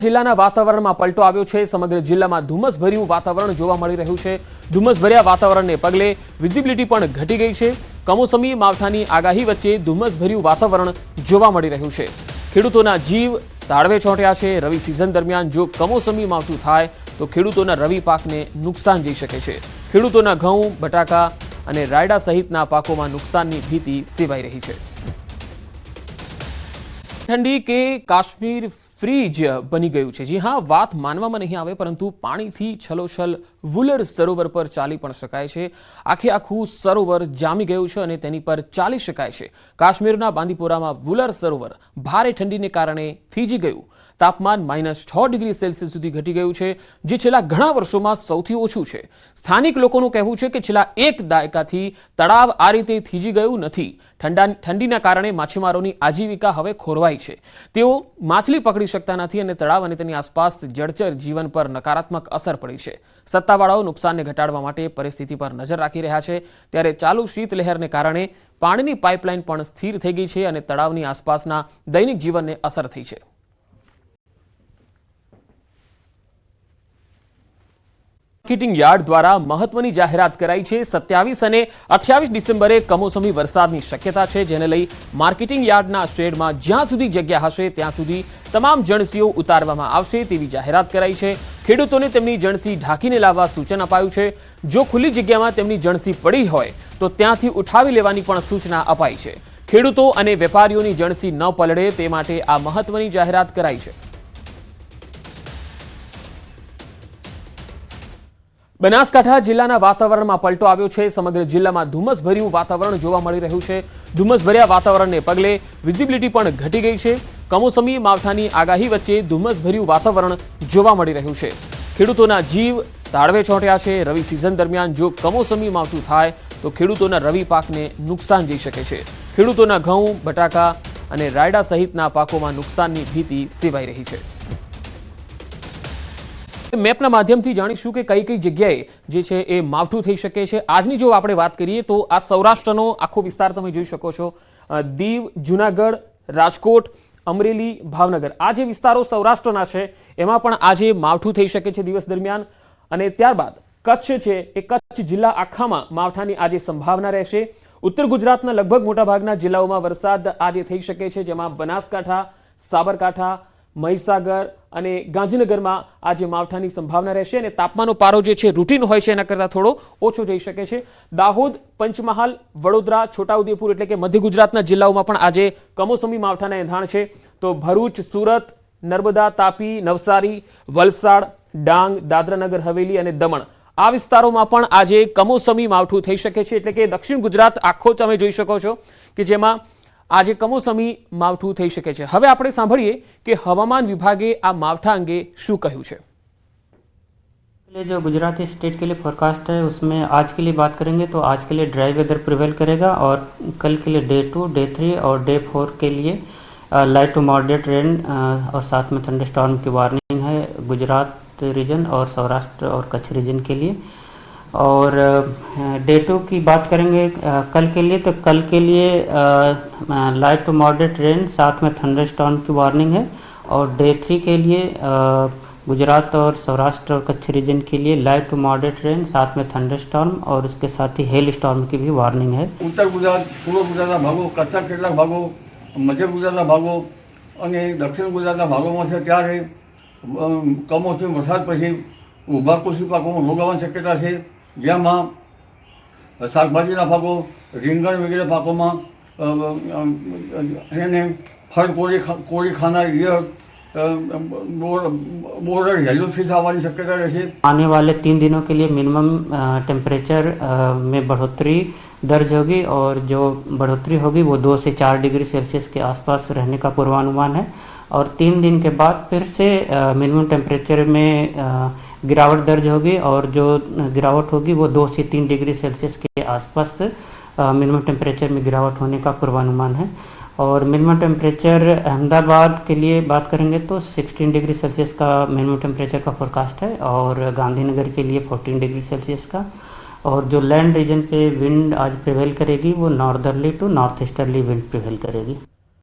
જિલ્લાના વાતાવરણમાં પલટો આવ્યો છે। સમગ્ર જિલ્લામાં ધુમ્મસભર્યું વાતાવરણ જોવા મળી રહ્યું છે। ધુમ્મસભર્યા વાતાવરણને પગલે વિઝિબિલિટી પણ ઘટી ગઈ છે। કમોસમી માવઠાની આગાહી વચ્ચે ધુમ્મસભર્યું વાતાવરણ જોવા મળી રહ્યું છે। ખેડૂતોના જીવ તાળવે ચોંટ્યા છે। રવિ સિઝન દરમિયાન જો કમોસમી માવઠું થાય તો ખેડૂતોના રવિ પાકને નુકસાન જઈ શકે છે। ખેડૂતોના ઘઉં, બટાકા અને રાયડા સહિતના પાકોમાં નુકસાનની ભીતિ સેવાઈ રહી છે। ठंडी के काश्मीर फ्रीज बनी गयु छे। जी हाँ, बात मानवामां नहीं आवे परंतु पाणीथी छलोछल वुलर सरोवर पर चाली पण शकाय छे। आखे आखुं सरोवर जामी गयुं छे अने तेनी पर चाली शकाय छे। काश्मीરના બાંદીપોરામાં वुलर सरोवर भारे ठंडीने कारणे थीजी गयुं। तापमान -6 डिग्री सेल्सियस સુધી ઘટી ગયું છે, જે છેલ્લા ઘણા વર્ષોમાં સૌથી ઓછું છે। સ્થાનિક લોકોનું કહેવું છે કે છેલ્લા એક દાયકાથી તળાવ આ રીતે થીજી ગયું નથી। ઠંડીના કારણે માછીમારોની આજીવિકા હવે ખોરવાઈ છે। તેઓ માછલી પકડી શકતા નથી અને તળાવ અને તેની આસપાસ જળચર જીવન પર નકારાત્મક અસર પડી છે। સત્તાવાળાઓ નુકસાનને ઘટાડવા માટે પરિસ્થિતિ પર નજર રાખી રહ્યા છે। ત્યારે ચાલુ શીતલહેરને કારણે પાણીની પાઇપલાઇન પણ સ્થિર થઈ ગઈ છે અને તળાવની આસપાસના દૈનિક જીવનને અસર થઈ છે। मार्केटिंग यार्ड द्वारा महत्वनी जाहेरात कराई है। 27 અને 28 डिसेम्बरे कमोसमी वरसादनी शक्यता है, जेने लई मार्केटिंग यार्डना शेडमां ज्यां सुधी जग्या हशे त्यां सुधी तमाम जणसीओ उतारवामां आवशे तेवी जाहेरात कराई है। खेडूतोने तेमनी जणसी ढांकीने लाववा सूचन अपायुं छे। जो खुली जग्यामां तेमनी जणसी पड़ी होय तो त्यांथी उठावी लेवानी पण सूचना अपाई है। खेडूतो अने वेपारीओनी जणसी न पलळे ते माटे आ महत्वनी जाहेरात कराई है। બનાસકાંઠા જિલ્લાના વાતાવરણમાં પલટો આવ્યો છે। સમગ્ર જિલ્લામાં ધુમ્મસભર્યું વાતાવરણ જોવા મળી રહ્યું છે। ધુમ્મસભર્યા વાતાવરણને પગલે વિઝિબિલિટી પણ ઘટી ગઈ છે। કમોસમી માવઠાની આગાહી વચ્ચે ધુમ્મસભર્યું વાતાવરણ જોવા મળી રહ્યું છે। ખેડૂતોના જીવ તાળવે ચોંટ્યા છે। રવિ સિઝન દરમિયાન જો કમોસમી માવઠું થાય તો ખેડૂતોના રવિ પાકને નુકસાન જઈ શકે છે। ખેડૂતોના ઘઉં, બટાકા અને રાયડા સહિતના પાકોમાં નુકસાનની ભીતિ સેવાઈ રહી છે। મેપના માધ્યમથી જાણીશું કે કઈ કઈ જગ્યાએ જે છે એ માવઠું થઈ શકે છે। આજની જો આપણે વાત કરીએ તો આ સૌરાષ્ટ્રનો આખો વિસ્તાર તમે જોઈ શકો છો। દીવ, જૂનાગઢ, રાજકોટ, અમરેલી, ભાવનગર આ જે વિસ્તારો સૌરાષ્ટ્રના છે એમાં પણ આજે માવઠું થઈ શકે છે દિવસ દરમિયાન। અને ત્યારબાદ કચ્છ છે એ કચ્છ જિલ્લા આખામાં માવઠાની આજે સંભાવના રહેશે। ઉત્તર ગુજરાતના લગભગ મોટાભાગના જિલ્લાઓમાં વરસાદ આજે થઈ શકે છે, જેમાં બનાસકાંઠા, સાબરકાંઠા, મહીસાગર અને ગાંધીનગરમાં આજે માવઠાની સંભાવના રહેશે અને તાપમાનનો પારો જે છે રૂટીન હોય છે એના કરતાં થોડો ઓછો જઈ શકે છે। દાહોદ, પંચમહાલ, વડોદરા, છોટાઉદેપુર એટલે કે મધ્ય ગુજરાતના જિલ્લાઓમાં પણ આજે કમોસમી માવઠાના એંધાણ છે। તો ભરૂચ, સુરત, નર્મદા, તાપી, નવસારી, વલસાડ, ડાંગ, દાદરાનગર હવેલી અને દમણ આ વિસ્તારોમાં પણ આજે કમોસમી માવઠું થઈ શકે છે। એટલે કે દક્ષિણ ગુજરાત આખો તમે જોઈ શકો છો કે જેમાં આજે કમોસમી માવઠું થઈ શકે છે। હવે આપણે સાંભળીએ કે હવામાન વિભાગે આ માવઠા અંગે શું કહ્યું છે। जो गुजरात स्टेट के लिए फोरकास्ट है उसमें आज के लिए बात करेंगे तो आज के लिए ड्राई वेदर प्रिवेल करेगा और कल के लिए डे 2, डे 3 और डे 4 के लिए लाइट टू मॉडरेट रेन और साथ में थंडरस्टॉर्म की वार्निंग है गुजरात रीजन और सौराष्ट्र और कच्छ रीजन के लिए। और डे 2 की बात करेंगे कल के लिए तो कल के लिए लाइट टू मॉडरेट रेन साथ में थंडरस्टॉर्म की वार्निंग है। और डे 3 के लिए गुजरात और सौराष्ट्र और कच्छ रीजन के लिए लाइट टू मॉडरेट रेन साथ में थंडरस्टॉर्म और उसके साथ ही हेल स्टॉर्म की भी वार्निंग है। उत्तर गुजरात, पूर्व गुजरातના ભાગો, કચ્છના કેટલાક ભાગો, મધ્ય ગુજરાતના ભાગો અને દક્ષિણ ગુજરાતના ભાગોમાં છે ત્યારે કમોસમી વરસાદ પછી ઊભા કૃષિ પાકોમાં રોગ આવવાની શક્યતા છે, જેમાં શાકભાજીના પાકો, રીંગણ વગેરે પાકોમાં એને ફળ કોરી ખાનાર ઈયળ, બોરર येलो फिश आने शक्यता रहती है। आने वाले 3 दिनों के लिए मिनिमम टेम्परेचर में बढ़ोतरी दर्ज होगी और जो बढ़ोतरी होगी वो 2 से 4 डिग्री सेल्सियस के आसपास रहने का पूर्वानुमान है। और 3 दिन के बाद फिर से मिनिमम टेम्परेचर में गिरावट दर्ज होगी और जो गिरावट होगी वो 2 से 3 डिग्री सेल्सियस के आसपास मिनिमम टेम्परेचर में गिरावट होने का पूर्वानुमान है। और मिनिमम टेम्परेचर अहमदाबाद के लिए बात करेंगे तो 16 डिग्री सेल्सियस का मिनिमम टेम्परेचर का फोरकास्ट है और गांधीनगर के लिए 14 डिग्री सेल्सियस का। और जो लैंड रीजन पे विंड आज प्रिवेल करेगी वो northerly to north easterly wind prevail करेगी।